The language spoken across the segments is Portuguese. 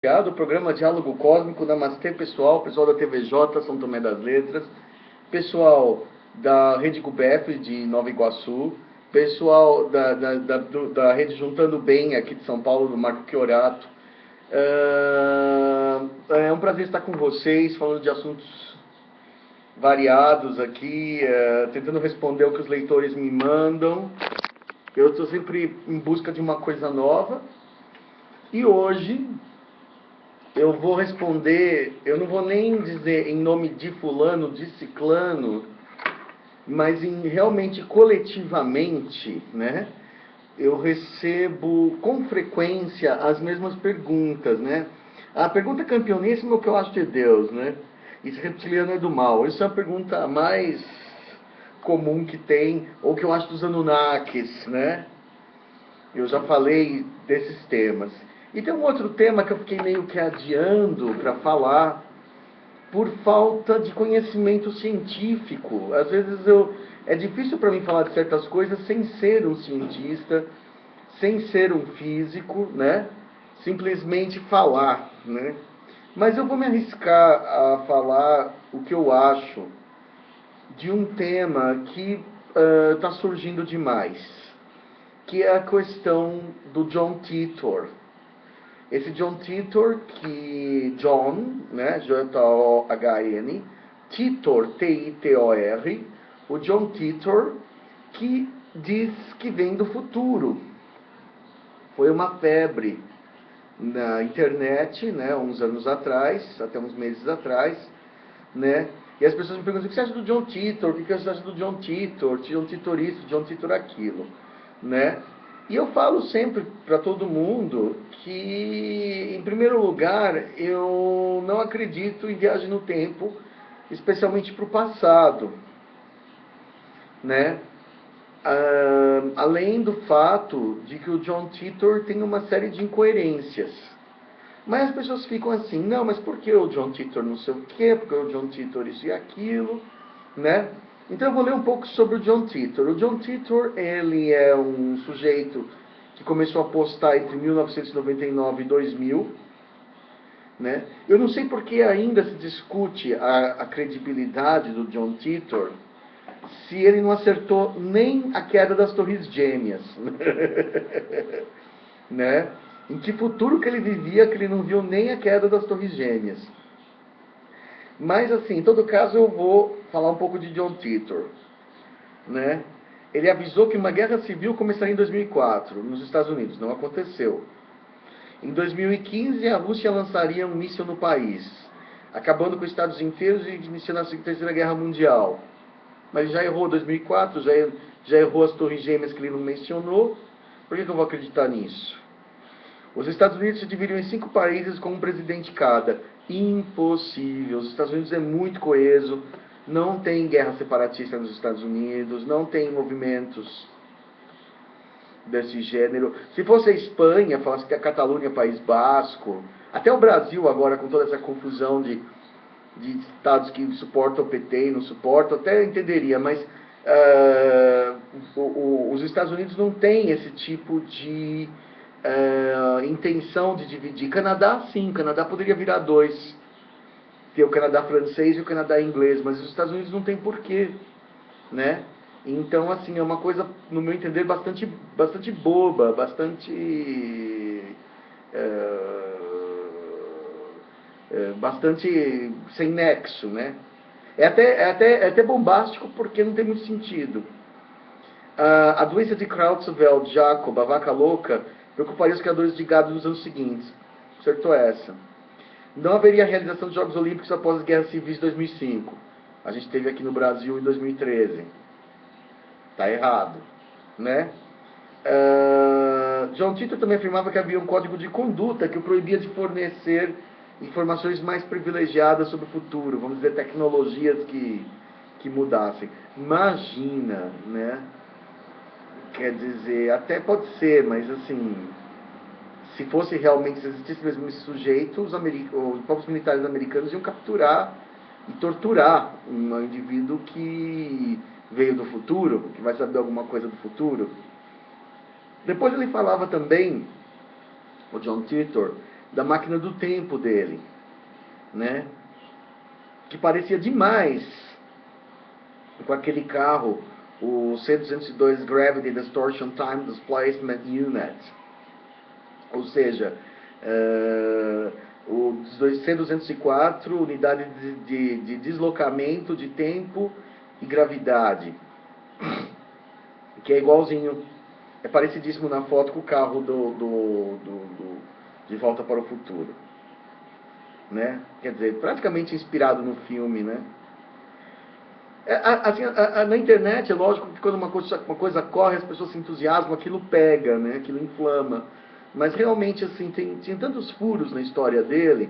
Do programa Diálogo Cósmico, Namastê, pessoal da TVJ, São Tomé das Letras, pessoal da Rede Gubef de Nova Iguaçu, pessoal da Rede Juntando Bem aqui de São Paulo, do Marco Chiorato. É um prazer estar com vocês, falando de assuntos variados aqui, tentando responder o que os leitores me mandam. Eu estou sempre em busca de uma coisa nova. E hoje eu vou responder, eu não vou nem dizer em nome de fulano, de ciclano, mas realmente coletivamente, né? Eu recebo com frequência as mesmas perguntas, né? A pergunta campeoníssima é o que eu acho de Deus, né? E se reptiliano é do mal? Isso é a pergunta mais comum que tem, ou que eu acho dos Anunnakis, né? Eu já falei desses temas. E tem um outro tema que eu fiquei meio que adiando para falar, por falta de conhecimento científico. Às vezes é difícil para mim falar de certas coisas sem ser um cientista, sem ser um físico, né? Simplesmente falar, né? Mas eu vou me arriscar a falar o que eu acho de um tema que está surgindo demais, que é a questão do John Titor. Esse John Titor, que John, né, J-O-H-N, Titor, T-I-T-O-R, o John Titor, que diz que vem do futuro. Foi uma febre na internet, né, uns anos atrás, até uns meses atrás, né, e as pessoas me perguntam: o que você acha do John Titor? O que você acha do John Titor? John Titor isso, John Titor aquilo, né? E eu falo sempre para todo mundo que, em primeiro lugar, eu não acredito em viagem no tempo, especialmente para o passado, né? Além do fato de que o John Titor tem uma série de incoerências. Mas as pessoas ficam assim: não, mas por que o John Titor não sei o quê? Porque o John Titor isso e aquilo, né? Então eu vou ler um pouco sobre o John Titor. O John Titor, ele é um sujeito que começou a postar entre 1999 e 2000, né? Eu não sei por que ainda se discute a credibilidade do John Titor, se ele não acertou nem a queda das Torres Gêmeas, né? Em que futuro que ele vivia que ele não viu nem a queda das Torres Gêmeas? Mas assim, em todo caso eu vou falar um pouco de John Titor, né? Ele avisou que uma guerra civil começaria em 2004 nos Estados Unidos. Não aconteceu. Em 2015 a Rússia lançaria um míssil no país, acabando com os estados inteiros e iniciando a Terceira Guerra Mundial. Mas ele já errou 2004, já errou as Torres Gêmeas que ele não mencionou. Por que eu vou acreditar nisso? Os Estados Unidos se dividiram em 5 países com um presidente cada. Impossível. Os Estados Unidos é muito coeso. Não tem guerra separatista nos Estados Unidos. Não tem movimentos desse gênero. Se fosse a Espanha, falasse que a Catalunha é País Basco. Até o Brasil agora, com toda essa confusão de estados que suportam o PT e não suportam, até entenderia. Mas os Estados Unidos não têm esse tipo de intenção de dividir. Canadá, sim, Canadá poderia virar 2. Ter o Canadá francês e o Canadá inglês, mas os Estados Unidos não tem porquê, né? Então, assim, é uma coisa, no meu entender, bastante boba, bastante sem nexo, né? É até bombástico porque não tem muito sentido. A doença de Creutzfeldt-Jakob, a vaca louca, preocuparia os criadores de gado nos anos seguintes. Acertou essa. Não haveria realização de Jogos Olímpicos após as guerras civis de 2005. A gente teve aqui no Brasil em 2013. Tá errado, né? John Titor também afirmava que havia um código de conduta que o proibia de fornecer informações mais privilegiadas sobre o futuro, vamos dizer, tecnologias que mudassem. Imagina, né? Quer dizer, até pode ser, mas assim, se fosse realmente, se existisse mesmo esse sujeito, os próprios militares americanos iam capturar e torturar um indivíduo que veio do futuro, que vai saber alguma coisa do futuro. Depois ele falava também, o John Titor, da máquina do tempo dele, né? Que parecia demais com aquele carro, o C-202 Gravity Distortion Time Displacement Unit. Ou seja, o C-204, unidade de deslocamento de tempo e gravidade, que é igualzinho, é parecidíssimo na foto com o carro de Volta para o Futuro, né? Quer dizer, praticamente inspirado no filme, né? Assim, na internet é lógico que quando uma coisa corre, as pessoas se entusiasmam, aquilo pega, né? Aquilo inflama. Mas realmente assim, tinha tantos furos na história dele,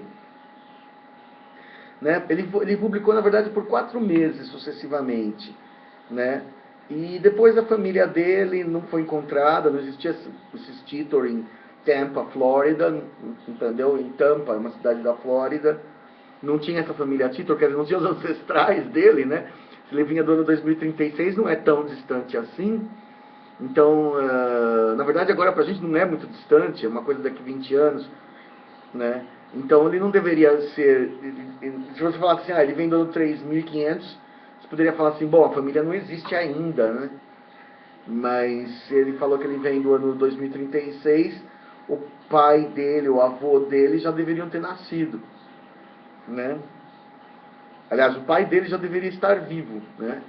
né? Ele publicou, na verdade, por 4 meses sucessivamente, né? E depois a família dele não foi encontrada, não existia esse Titor em Tampa, Flórida, entendeu? Em Tampa, uma cidade da Flórida, não tinha essa família Titor, quer dizer, não tinha os ancestrais dele, né? Se ele vinha do ano 2036, não é tão distante assim. Então, na verdade, agora pra gente não é muito distante, é uma coisa daqui 20 anos, né? Então, ele não deveria ser... Se você falar assim, ele vem do ano 3500, você poderia falar assim, bom, a família não existe ainda, né? Mas ele falou que ele vem do ano 2036, o pai dele, o avô dele já deveriam ter nascido, né? Aliás, o pai dele já deveria estar vivo, né?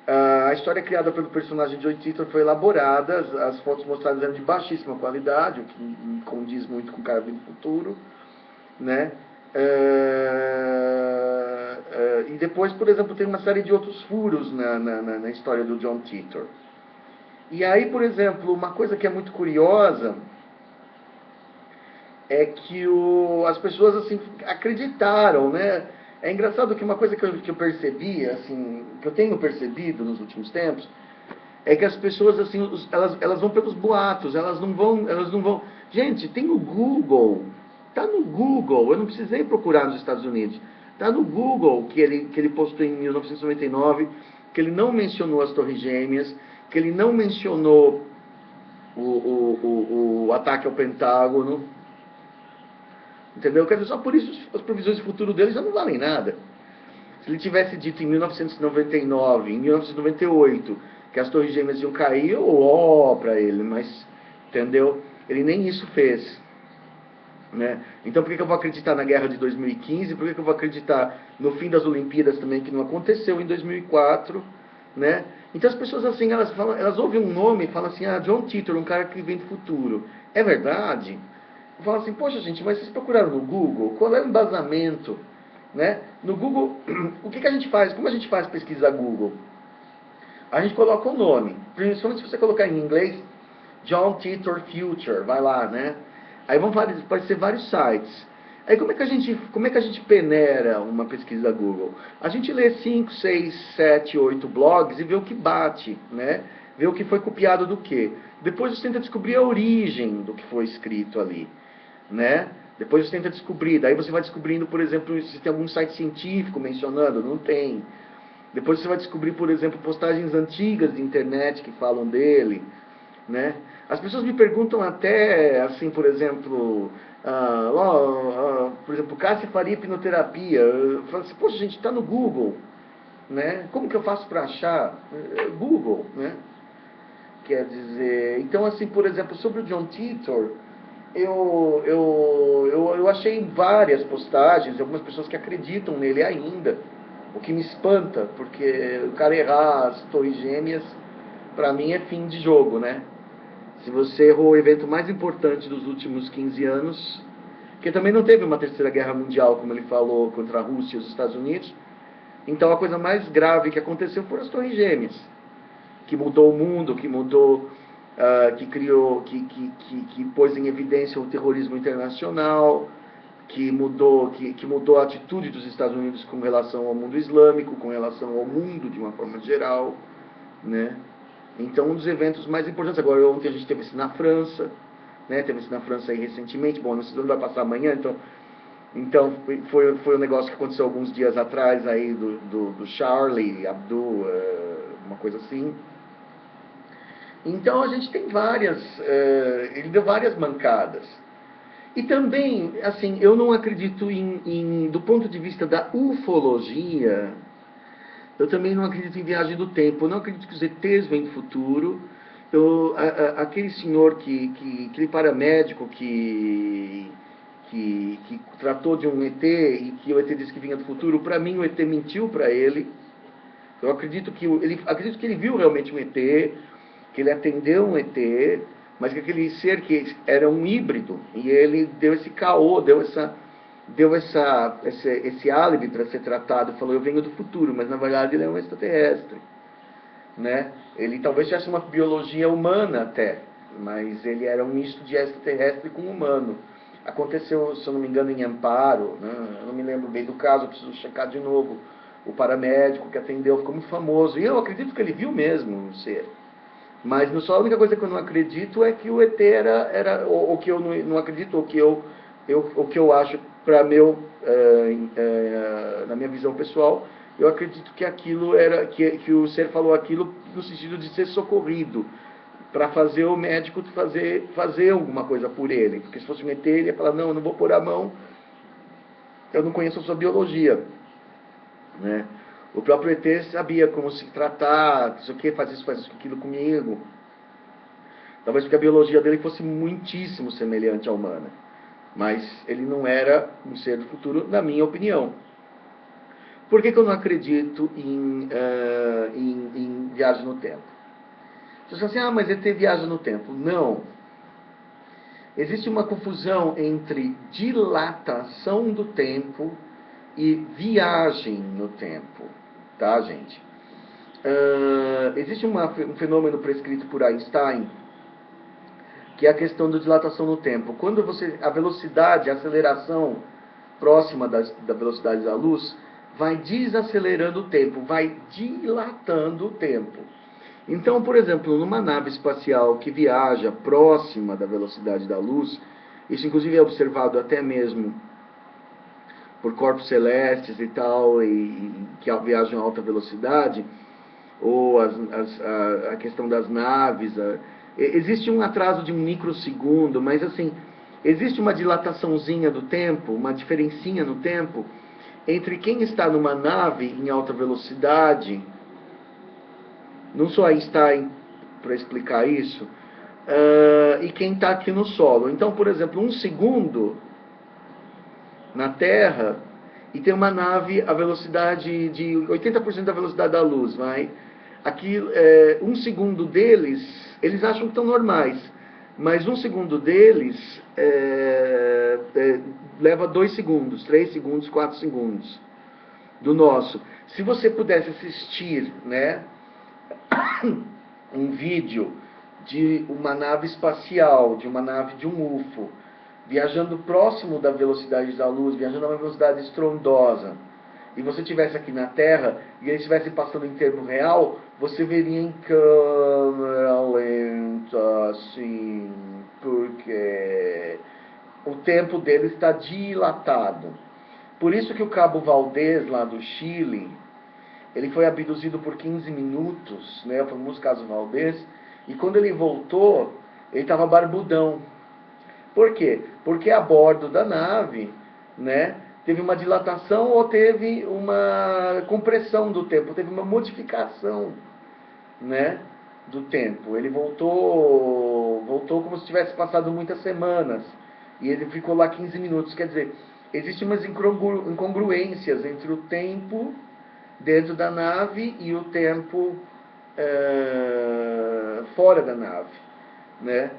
A história criada pelo personagem Joe Titor foi elaborada, as fotos mostradas eram de baixíssima qualidade, o que condiz muito com o cara do futuro, né? E depois, por exemplo, tem uma série de outros furos na história do John Titor. E aí, por exemplo, uma coisa que é muito curiosa é que as pessoas assim acreditaram, né? É engraçado que uma coisa que eu percebi, assim, que eu tenho percebido nos últimos tempos, é que as pessoas assim, elas vão pelos boatos, elas não vão. Gente, tem o Google, tá no Google. Eu não precisei procurar nos Estados Unidos. Tá no Google que ele postou em 1999, que ele não mencionou as Torres Gêmeas, que ele não mencionou o ataque ao Pentágono. Entendeu? Quer dizer, só por isso as previsões de futuro dele já não valem nada. Se ele tivesse dito em 1999, em 1998, que as Torres Gêmeas iam cair, ó para ele, mas, entendeu? Ele nem isso fez. Né? Então por que eu vou acreditar na guerra de 2015? Por que eu vou acreditar no fim das Olimpíadas também, que não aconteceu em 2004? Né? Então as pessoas assim, elas ouvem um nome e falam assim, John Titor, um cara que vem do futuro. É verdade? Fala assim, poxa gente, mas vocês procuraram no Google? Qual é o embasamento? Né? No Google, o que a gente faz? Como a gente faz pesquisa Google? A gente coloca o nome. Principalmente se você colocar em inglês, John Titor Future, vai lá, né? Aí vão aparecer vários sites. Aí como é que a gente peneira uma pesquisa Google? A gente lê 5, 6, 7, 8 blogs e vê o que bate, né? Vê o que foi copiado do quê. Depois você tenta descobrir a origem do que foi escrito ali, né? Depois você tenta descobrir, daí você vai descobrindo, por exemplo, se tem algum site científico mencionando, não tem. Depois você vai descobrir, por exemplo, postagens antigas de internet que falam dele, né? As pessoas me perguntam até, assim, por exemplo, por exemplo, Cássia faria hipnoterapia. Eu falo assim, poxa, gente, está no Google, né? Como que eu faço para achar? Google, né? Quer dizer, então, assim, por exemplo, sobre o John Titor, eu achei várias postagens de algumas pessoas que acreditam nele ainda, o que me espanta, porque o cara errar as Torres Gêmeas, para mim é fim de jogo, né? Se você errou o evento mais importante dos últimos 15 anos, que também não teve uma terceira guerra mundial, como ele falou, contra a Rússia e os Estados Unidos, então a coisa mais grave que aconteceu foram as Torres Gêmeas, que mudou o mundo, que mudou, que criou, que pôs em evidência o terrorismo internacional, que mudou a atitude dos Estados Unidos com relação ao mundo islâmico, com relação ao mundo de uma forma geral, né? Então, um dos eventos mais importantes, agora ontem a gente teve isso na França, né? Teve isso na França aí recentemente, bom, não vai passar amanhã, então foi um negócio que aconteceu alguns dias atrás aí do Charlie Hebdo, uma coisa assim. Então a gente tem várias, ele deu várias mancadas. E também, assim, eu não acredito do ponto de vista da ufologia, eu também não acredito em viagem do tempo. Eu não acredito que os ETs vêm do futuro. Aquele senhor, aquele paramédico que tratou de um ET e que o ET disse que vinha do futuro, para mim o ET mentiu para ele. Eu acredito que ele viu realmente um ET, que ele atendeu um ET, mas que aquele ser que era um híbrido, e ele deu esse caô, deu esse álibi para ser tratado, falou, eu venho do futuro, mas na verdade ele é um extraterrestre, né? Ele talvez tivesse uma biologia humana até, mas ele era um misto de extraterrestre com humano. Aconteceu, se eu não me engano, em Amparo, né? Eu não me lembro bem do caso, eu preciso checar de novo. O paramédico que atendeu ficou muito famoso, e eu acredito que ele viu mesmo o ser. Mas só a única coisa que eu não acredito é que o ET era o que eu não acredito, o que eu acho para na minha visão pessoal, eu acredito que aquilo era que o ser falou aquilo no sentido de ser socorrido, para fazer o médico fazer alguma coisa por ele, porque se fosse um ET ele ia falar, não, eu não vou pôr a mão, eu não conheço a sua biologia, né? O próprio ET sabia como se tratar, isso aqui, faz isso, aquilo comigo. Talvez porque a biologia dele fosse muitíssimo semelhante à humana. Mas ele não era um ser do futuro, na minha opinião. Por que eu não acredito em viagem no tempo? Você fala assim, mas ET viaja no tempo. Não. Existe uma confusão entre dilatação do tempo e viagem no tempo. Tá, gente? Existe um fenômeno prescrito por Einstein, que é a questão da dilatação no tempo. Quando a velocidade, a aceleração próxima da velocidade da luz, vai desacelerando o tempo, vai dilatando o tempo. Então, por exemplo, numa nave espacial que viaja próxima da velocidade da luz, isso inclusive é observado até mesmo por corpos celestes e tal, e que viajam a alta velocidade, ou a questão das naves. Existe um atraso de um microsegundo, mas assim, existe uma dilataçãozinha do tempo, uma diferencinha no tempo, entre quem está numa nave em alta velocidade, não sou Einstein para explicar isso, e quem está aqui no solo. Então, por exemplo, um segundo na Terra e tem uma nave a velocidade de 80% da velocidade da luz, vai. Aqui, um segundo deles, eles acham que estão normais, mas um segundo deles leva 2 segundos, 3 segundos, 4 segundos do nosso. Se você pudesse assistir, né, um vídeo de uma nave espacial, de uma nave de um UFO, viajando próximo da velocidade da luz, viajando a uma velocidade estrondosa, e você estivesse aqui na Terra, e eles estivessem passando em tempo real, você veria em câmera lenta, assim, porque o tempo dele está dilatado. Por isso que o Cabo Valdez, lá do Chile, ele foi abduzido por 15 minutos, né, o famoso caso Valdez, e quando ele voltou, ele estava barbudão. Por quê? Porque a bordo da nave, né, teve uma dilatação ou teve uma compressão do tempo, teve uma modificação, né, do tempo. Ele voltou como se tivesse passado muitas semanas, e ele ficou lá 15 minutos. Quer dizer, existem umas incongruências entre o tempo dentro da nave e o tempo fora da nave, né?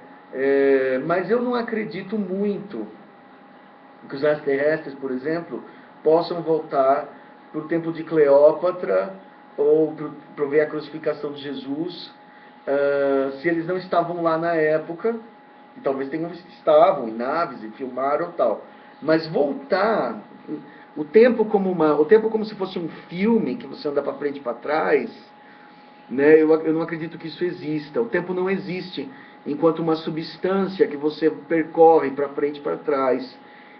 Mas eu não acredito muito que os extraterrestres, por exemplo, possam voltar para o tempo de Cleópatra ou para ver a crucificação de Jesus, se eles não estavam lá na época, e talvez estavam em naves e filmaram tal. Mas voltar, o tempo como se fosse um filme que você anda para frente e para trás, né? Eu não acredito que isso exista. O tempo não existe enquanto uma substância que você percorre para frente e para trás.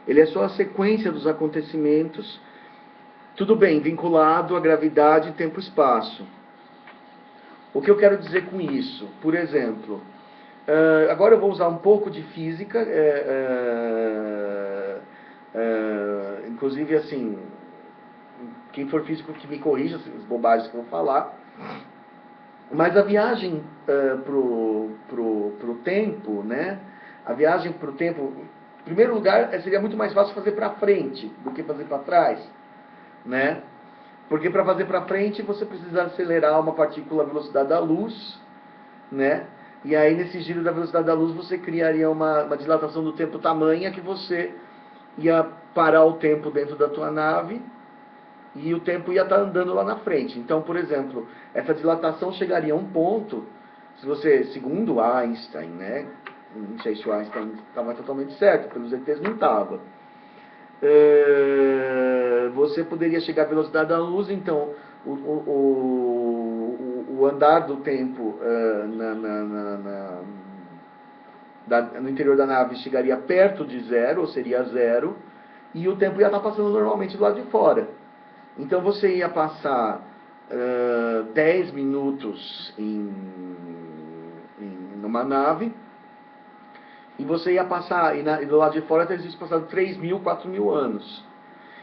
Ele é só a sequência dos acontecimentos, tudo bem, vinculado à gravidade, tempo e espaço. O que eu quero dizer com isso? Por exemplo, Agora eu vou usar um pouco de física, inclusive assim, quem for físico que me corrija as bobagens que eu vou falar. Mas a viagem pro tempo, né? A viagem pro tempo, em primeiro lugar, seria muito mais fácil fazer para frente do que fazer para trás, né? Porque para fazer para frente você precisa acelerar uma partícula à velocidade da luz, né? E aí nesse giro da velocidade da luz você criaria uma dilatação do tempo tamanha que você ia parar o tempo dentro da tua nave e o tempo ia estar andando lá na frente. Então, por exemplo, essa dilatação chegaria a um ponto, se você, segundo Einstein, né? Não sei se o Einstein estava totalmente certo, pelos ETs não estava. Você poderia chegar à velocidade da luz, então o andar do tempo no interior da nave chegaria perto de zero, ou seria zero, e o tempo ia estar passando normalmente do lado de fora. Então você ia passar 10 minutos numa nave, e você ia passar, e do lado de fora teria passado 3.000, 4.000 anos.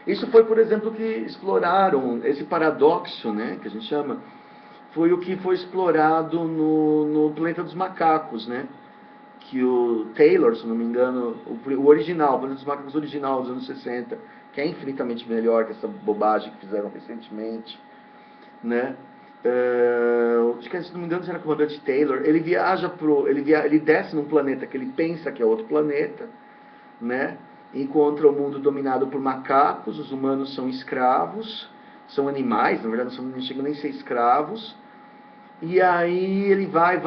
Isso foi, por exemplo, que exploraram, esse paradoxo, né, que a gente chama, foi o que foi explorado no Planeta dos Macacos, né? Que o Taylor, se não me engano, o original, o Planeta dos Macacos original dos anos 60, que é infinitamente melhor que essa bobagem que fizeram recentemente, né? Acho que, se não me engano, era o comandante Taylor. Ele viaja ele desce num planeta que ele pensa que é outro planeta, né? Encontra o mundo dominado por macacos, os humanos são escravos, são animais, na verdade não chegam nem a ser escravos. E aí ele vai,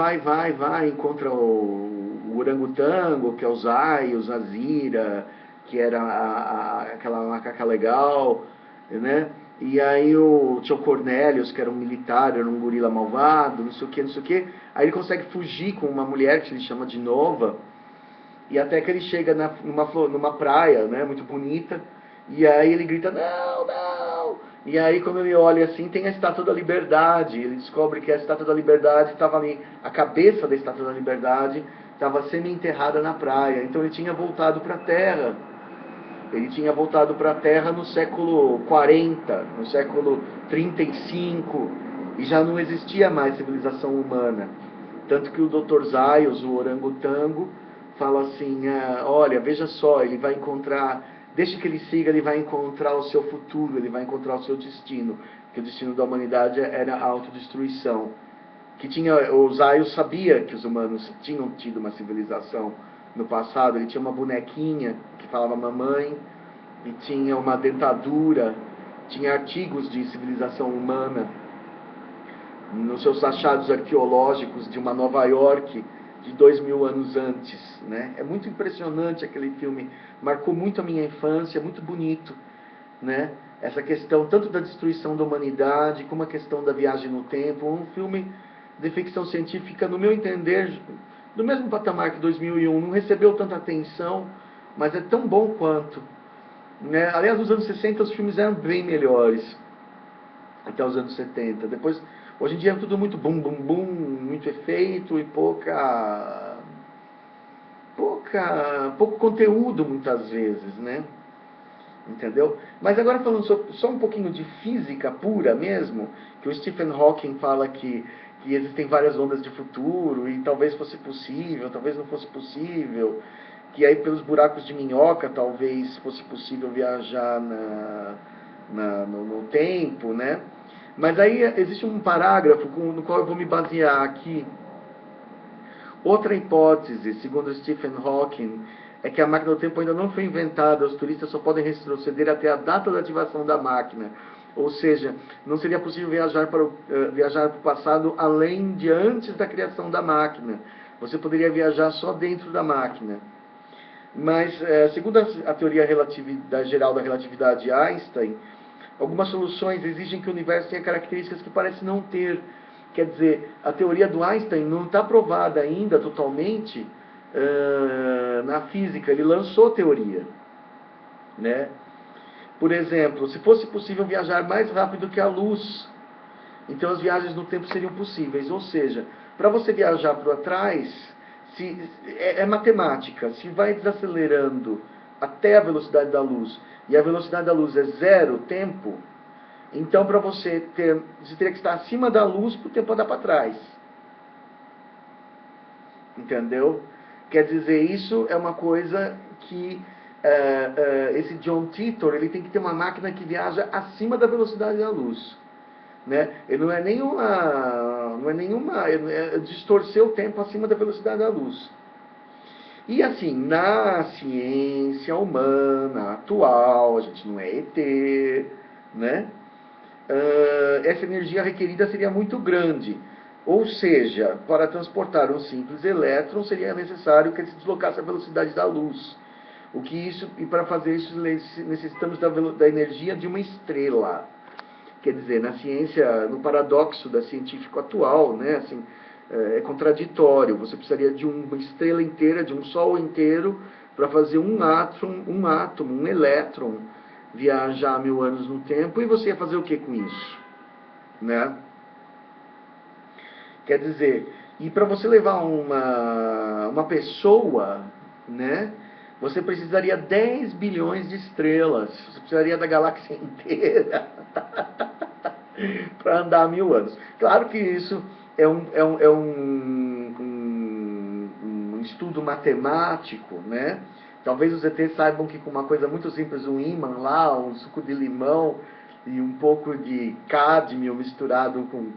encontra o orangotango, que é o Zai, o Zazira, que era aquela macaca legal, né? E aí o Tio Cornelius, que era um militar, era um gorila malvado, não sei o que, não sei o que. Aí ele consegue fugir com uma mulher que ele chama de Nova, e até que ele chega numa praia, né, muito bonita, e aí ele grita, não, não! E aí quando ele olha assim, tem a Estátua da Liberdade, ele descobre que a Estátua da Liberdade estava ali, a cabeça da Estátua da Liberdade estava semi-enterrada na praia, então ele tinha voltado para a Terra. Ele tinha voltado para a Terra no século 40, no século 35, e já não existia mais civilização humana. Tanto que o Dr. Zaius, o orangotango, fala assim, olha, veja só, ele vai encontrar, deixe que ele siga, ele vai encontrar o seu futuro, ele vai encontrar o seu destino, que o destino da humanidade era a autodestruição. O Zaius sabia que os humanos tinham tido uma civilização no passado, ele tinha uma bonequinha que falava mamãe, e tinha uma dentadura, tinha artigos de civilização humana nos seus achados arqueológicos de uma Nova York de 2.000 anos antes, né? É muito impressionante aquele filme, marcou muito a minha infância, é muito bonito, né? Essa questão tanto da destruição da humanidade como a questão da viagem no tempo, um filme de ficção científica, no meu entender, do mesmo patamar que 2001, não recebeu tanta atenção, mas é tão bom quanto, né? Aliás, nos anos 60 os filmes eram bem melhores, até os anos 70. Depois, hoje em dia é tudo muito bum, bum, bum, muito efeito e pouco conteúdo muitas vezes, né? Entendeu? Mas agora falando só um pouquinho de física pura mesmo, que o Stephen Hawking fala que existem várias ondas de futuro e talvez fosse possível, talvez não fosse possível, que aí pelos buracos de minhoca talvez fosse possível viajar no tempo, né? Mas aí existe um parágrafo no qual eu vou me basear aqui. Outra hipótese, segundo Stephen Hawking, é que a máquina do tempo ainda não foi inventada, os turistas só podem retroceder até a data da ativação da máquina. Ou seja, não seria possível viajar para o passado além de antes da criação da máquina. Você poderia viajar só dentro da máquina. Mas, segundo a teoria geral da relatividade de Einstein, algumas soluções exigem que o universo tenha características que parece não ter. Quer dizer, a teoria do Einstein não está provada ainda totalmente na física. Ele lançou teoria, né? Por exemplo, se fosse possível viajar mais rápido que a luz, então as viagens no tempo seriam possíveis. Ou seja, para você viajar para trás, É matemática. Se vai desacelerando até a velocidade da luz, e a velocidade da luz é zero tempo, então para você teria que estar acima da luz para o tempo andar para trás. Entendeu? Quer dizer, isso é uma coisa que esse John Titor, ele tem que ter uma máquina que viaja acima da velocidade da luz. Né? Ele não é nenhuma distorcer o tempo acima da velocidade da luz. E assim, na ciência humana atual, a gente não é ET, né? Essa energia requerida seria muito grande. Ou seja, para transportar um simples elétron seria necessário que ele se deslocasse à velocidade da luz. E para fazer isso necessitamos da energia de uma estrela. Quer dizer, na ciência, no paradoxo da científico atual, né, assim, é contraditório. Você precisaria de uma estrela inteira, de um sol inteiro, para fazer um átomo, um elétron, viajar 1000 anos no tempo, e você ia fazer o que com isso? Né? Quer dizer, e para você levar uma pessoa, né, você precisaria 10 bilhões de estrelas, você precisaria da galáxia inteira para andar 1000 anos. Claro que isso é um estudo matemático, né? Talvez os ETs saibam que com uma coisa muito simples, um ímã lá, um suco de limão e um pouco de cádmio misturado com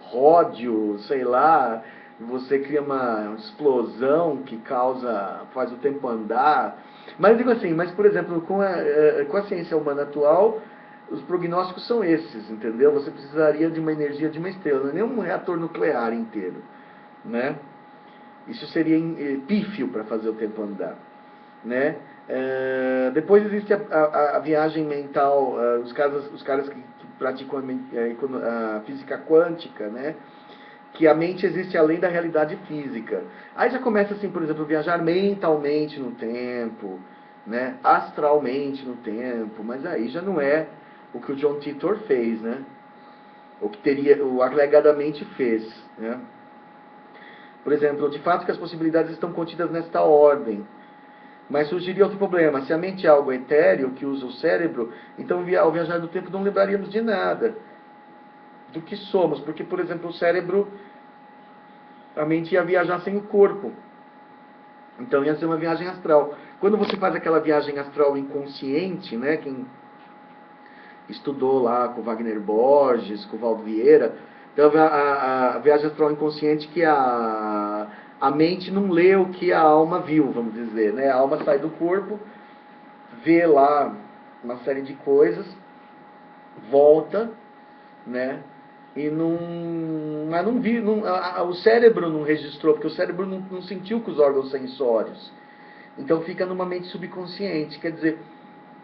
ródio, sei lá, você cria uma explosão que faz o tempo andar. Mas eu digo assim, por exemplo, com a ciência humana atual, os prognósticos são esses, entendeu? Você precisaria de uma energia de uma estrela, não é nem um reator nuclear inteiro, né? Isso seria pífio para fazer o tempo andar, né? Depois existe a viagem mental, os caras que praticam a física quântica, né? Que a mente existe além da realidade física. Aí já começa assim, por exemplo, viajar mentalmente no tempo, né? Astralmente no tempo, mas aí já não é o que o John Titor fez, né? O alegadamente fez, né? Por exemplo, de fato que as possibilidades estão contidas nesta ordem. Mas surgiria outro problema. Se a mente é algo etéreo, que usa o cérebro, então ao viajar no tempo não lembraríamos de nada do que somos. Porque, por exemplo, o cérebro, a mente ia viajar sem o corpo. Então ia ser uma viagem astral. Quando você faz aquela viagem astral inconsciente, né, quem estudou lá com Wagner Borges, com Valdo Vieira, então a viagem astral inconsciente que a mente não lê o que a alma viu, vamos dizer, né? A alma sai do corpo, vê lá uma série de coisas, volta, né? E mas não vi, o cérebro não registrou, porque o cérebro não sentiu com os órgãos sensórios. Então fica numa mente subconsciente. Quer dizer,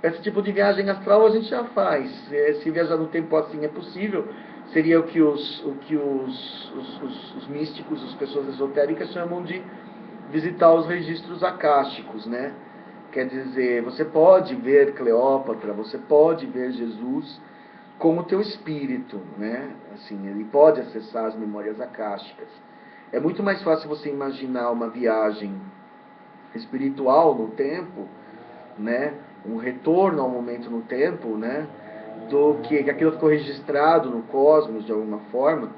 esse tipo de viagem astral a gente já faz. Se viajar no tempo assim é possível, seria o que os místicos, as pessoas esotéricas chamam de visitar os registros akáshicos, né? Quer dizer, você pode ver Cleópatra, você pode ver Jesus como teu espírito, né? Assim, ele pode acessar as memórias akáshicas. É muito mais fácil você imaginar uma viagem espiritual no tempo, né? Um retorno ao momento no tempo, né? Do que aquilo ficou registrado no cosmos de alguma forma,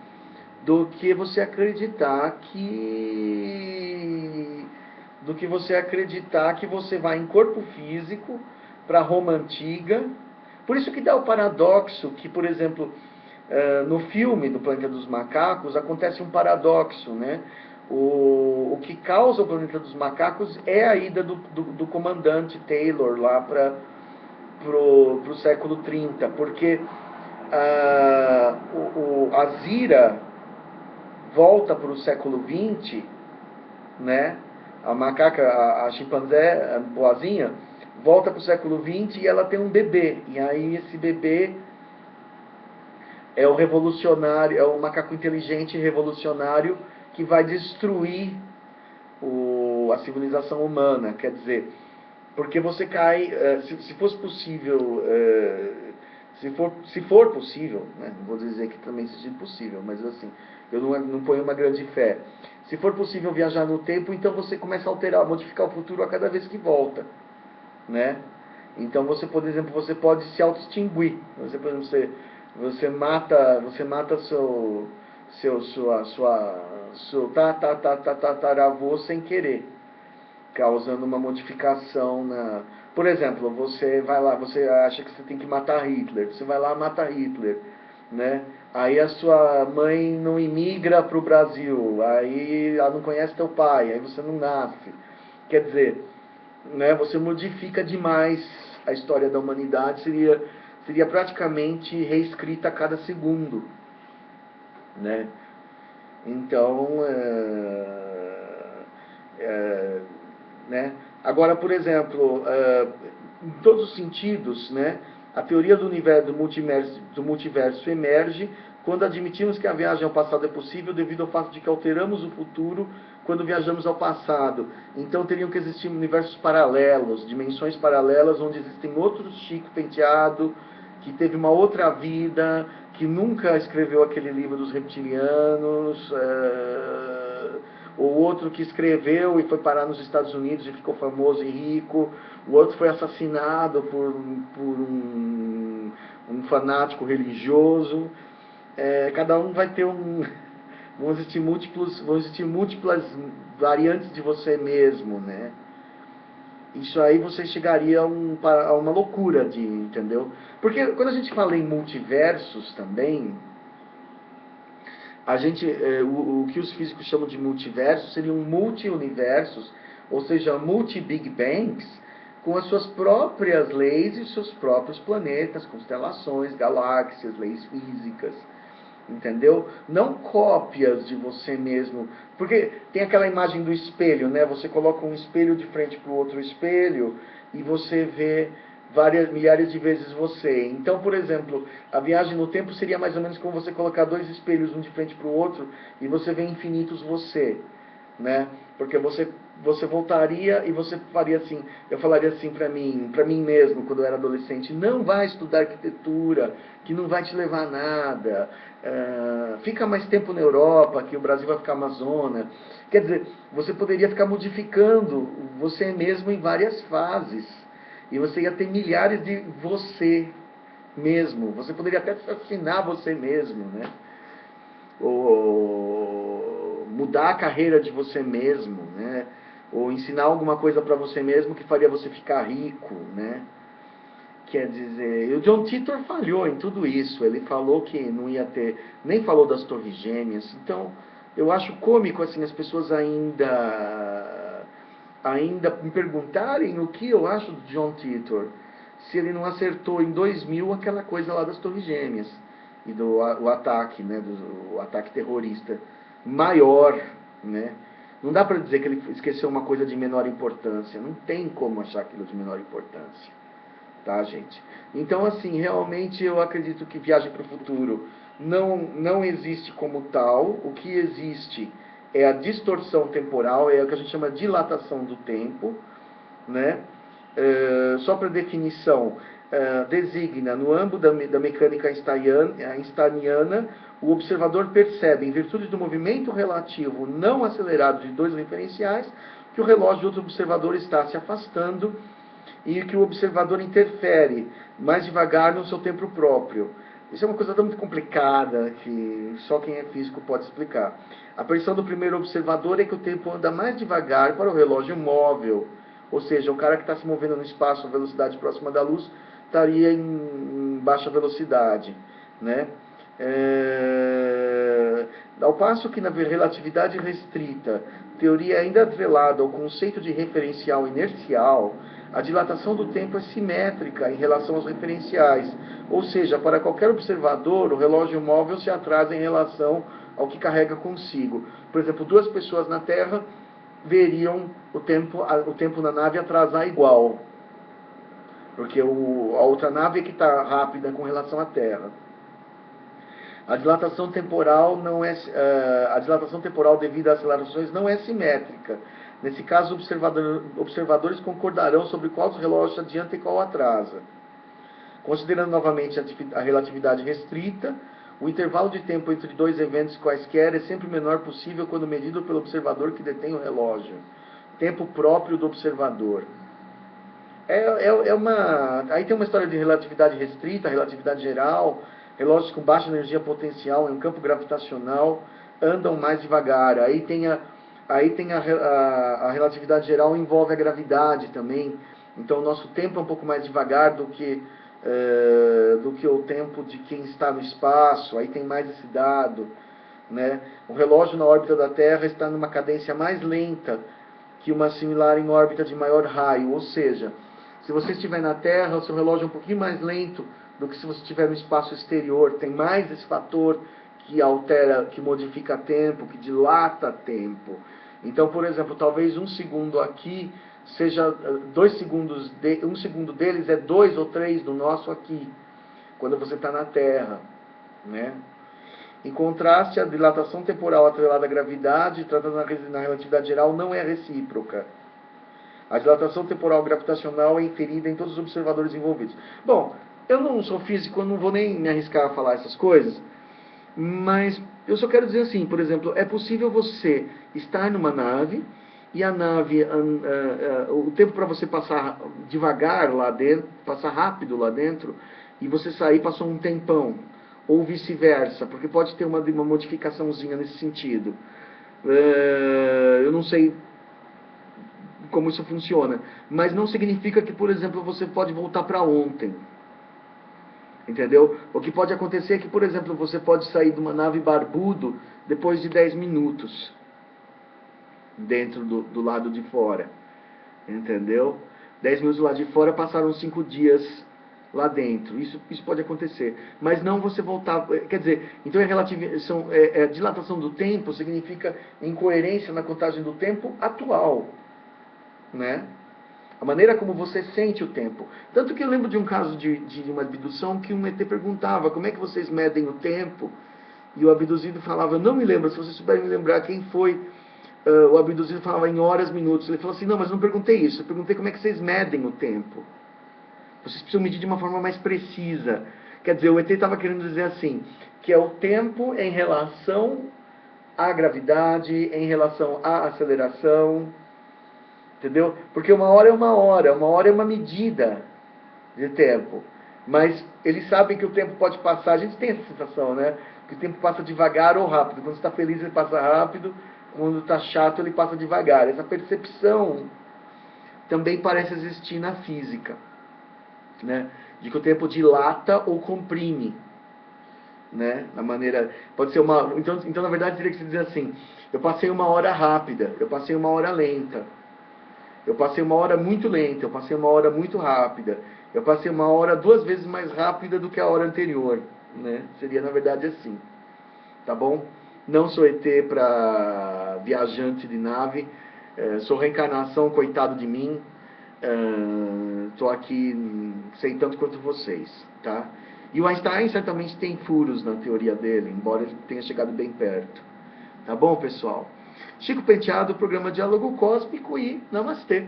do que você acreditar que você vai em corpo físico para Roma antiga. Por isso que dá o paradoxo que, por exemplo, no filme do Planeta dos Macacos acontece um paradoxo, né? O que causa o Planeta dos Macacos é a ida do comandante Taylor lá para o século 30, porque a Zira volta para o século 20, né? A macaca, a chimpanzé, a boazinha, volta para o século 20 e ela tem um bebê. E aí esse bebê é o revolucionário, é o macaco inteligente revolucionário que vai destruir a civilização humana. Quer dizer, porque você cai, se fosse possível, se for possível, né, não vou dizer que também seja impossível, mas assim, eu não ponho uma grande fé. Se for possível viajar no tempo, então você começa a alterar, modificar o futuro a cada vez que volta, né? Então você, por exemplo, você pode se auto-extinguir. Você, por exemplo, você mata seu tataravô sem querer, causando uma modificação na... Por exemplo, você vai lá, você acha que você tem que matar Hitler, você vai lá e mata Hitler, né? Aí a sua mãe não imigra para o Brasil, aí ela não conhece teu pai, aí você não nasce. Quer dizer, né, você modifica demais a história da humanidade, seria praticamente reescrita a cada segundo, né? Então, né? Agora, por exemplo, em todos os sentidos, né, a teoria do universo, do multiverso emerge quando admitimos que a viagem ao passado é possível devido ao fato de que alteramos o futuro quando viajamos ao passado. Então teriam que existir universos paralelos, dimensões paralelas, onde existem outros Chico Penteado, que teve uma outra vida, que nunca escreveu aquele livro dos reptilianos, ou outro que escreveu e foi parar nos Estados Unidos e ficou famoso e rico, o outro foi assassinado por um fanático religioso. Cada um vai ter vão existir múltiplas variantes de você mesmo, né? Isso aí você chegaria a uma loucura entendeu? Porque quando a gente fala em multiversos também, o que os físicos chamam de multiversos seriam multi-universos, ou seja, multi-big bangs, com as suas próprias leis e seus próprios planetas, constelações, galáxias, leis físicas, entendeu? Não cópias de você mesmo, porque tem aquela imagem do espelho, né? Você coloca um espelho de frente para o outro espelho e você vê milhares de vezes você. Então, por exemplo, a viagem no tempo seria mais ou menos como você colocar dois espelhos um de frente para o outro e você vê infinitos você, né? Porque você voltaria e você faria assim, eu falaria assim para mim mesmo, quando eu era adolescente: não vai estudar arquitetura, que não vai te levar a nada, fica mais tempo na Europa, que o Brasil vai ficar Amazônia. Quer dizer, você poderia ficar modificando você mesmo em várias fases, e você ia ter milhares de você mesmo, você poderia até assassinar você mesmo, né? Ou mudar a carreira de você mesmo, né? Ou ensinar alguma coisa para você mesmo que faria você ficar rico, né? Quer dizer, o John Titor falhou em tudo isso. Ele falou que não ia ter, nem falou das Torres Gêmeas. Então, eu acho cômico assim as pessoas ainda me perguntarem o que eu acho do John Titor, se ele não acertou em 2000 aquela coisa lá das Torres Gêmeas e o ataque, né, o ataque terrorista maior, né? Não dá para dizer que ele esqueceu uma coisa de menor importância. Não tem como achar aquilo de menor importância, tá, gente? Então, assim, realmente eu acredito que viagem para o futuro não existe como tal. O que existe é a distorção temporal, é o que a gente chama de dilatação do tempo, né? Só para definição, designa, no âmbito da mecânica einsteiniana, o observador percebe, em virtude do movimento relativo não acelerado de dois referenciais, que o relógio de outro observador está se afastando e que o observador interfere mais devagar no seu tempo próprio. Isso é uma coisa tão muito complicada que só quem é físico pode explicar. A pressão do primeiro observador é que o tempo anda mais devagar para o relógio móvel. Ou seja, o cara que está se movendo no espaço a velocidade próxima da luz estaria em baixa velocidade, né? Ao passo que na relatividade restrita, teoria ainda atrelada ao conceito de referencial inercial, a dilatação do tempo é simétrica em relação aos referenciais. Ou seja, para qualquer observador, o relógio móvel se atrasa em relação ao que carrega consigo. Por exemplo, duas pessoas na Terra veriam o tempo na nave atrasar igual, porque a outra nave é que está rápida com relação à Terra. A dilatação temporal devido às acelerações não é simétrica. Nesse caso, observadores concordarão sobre qual dos relógios adianta e qual atrasa. Considerando novamente a relatividade restrita, O intervalo de tempo entre dois eventos quaisquer é sempre o menor possível quando medido pelo observador que detém o relógio. Tempo próprio do observador. Aí tem uma história de relatividade restrita, relatividade geral. Relógios com baixa energia potencial em um campo gravitacional andam mais devagar. Aí tem a relatividade geral, envolve a gravidade também. Então o nosso tempo é um pouco mais devagar do que o tempo de quem está no espaço. Aí tem mais esse dado, né? O relógio na órbita da Terra está numa cadência mais lenta que uma similar em órbita de maior raio. Ou seja, se você estiver na Terra, o seu relógio é um pouquinho mais lento do que se você estiver no espaço exterior. Tem mais esse fator que altera, que modifica tempo, que dilata tempo. Então, por exemplo, talvez um segundo aqui seja 2 segundos, um segundo deles é 2 ou 3 do nosso aqui, quando você está na Terra, né? Em contraste, a dilatação temporal atrelada à gravidade, tratando na relatividade geral, não é recíproca. A dilatação temporal gravitacional é inferida em todos os observadores envolvidos. Bom, eu não sou físico, eu não vou nem me arriscar a falar essas coisas, mas eu só quero dizer assim, por exemplo, é possível você estar numa nave e a nave, o tempo para você passar devagar lá dentro, passar rápido lá dentro, e você sair passou um tempão, ou vice-versa, porque pode ter uma modificaçãozinha nesse sentido. Eu não sei como isso funciona, mas não significa que, por exemplo, você pode voltar para ontem. Entendeu? O que pode acontecer é que, por exemplo, você pode sair de uma nave barbudo depois de 10 minutos dentro do lado de fora. Entendeu? 10 minutos do lado de fora passaram 5 dias lá dentro. Isso pode acontecer. Mas não você voltar. Quer dizer, então a dilatação do tempo significa incoerência na contagem do tempo atual. Né? A maneira como você sente o tempo. Tanto que eu lembro de um caso de uma abdução que um ET perguntava: como é que vocês medem o tempo? E o abduzido falava: eu não me lembro, se vocês souberem me lembrar quem foi. O abduzido falava em horas, minutos. Ele falou assim: não, mas não perguntei isso. Eu perguntei como é que vocês medem o tempo. Vocês precisam medir de uma forma mais precisa. Quer dizer, o ET estava querendo dizer assim, que é o tempo em relação à gravidade, em relação à aceleração. Entendeu? Porque uma hora é uma hora é uma medida de tempo. Mas eles sabem que o tempo pode passar, a gente tem essa sensação, né? Que o tempo passa devagar ou rápido. Quando está feliz ele passa rápido, quando está chato ele passa devagar. Essa percepção também parece existir na física, né? De que o tempo dilata ou comprime, né? Na maneira, pode ser uma, então na verdade teria que se dizer assim: eu passei uma hora rápida, eu passei uma hora lenta. Eu passei uma hora muito lenta, eu passei uma hora muito rápida. Eu passei uma hora 2 vezes mais rápida do que a hora anterior, né? Seria, na verdade, assim. Tá bom? Não sou ET para viajante de nave. Sou reencarnação, coitado de mim. Estou aqui, sei tanto quanto vocês, tá? E o Einstein certamente tem furos na teoria dele, embora ele tenha chegado bem perto. Tá bom, pessoal? Chico Penteado, programa Diálogo Cósmico e Namastê.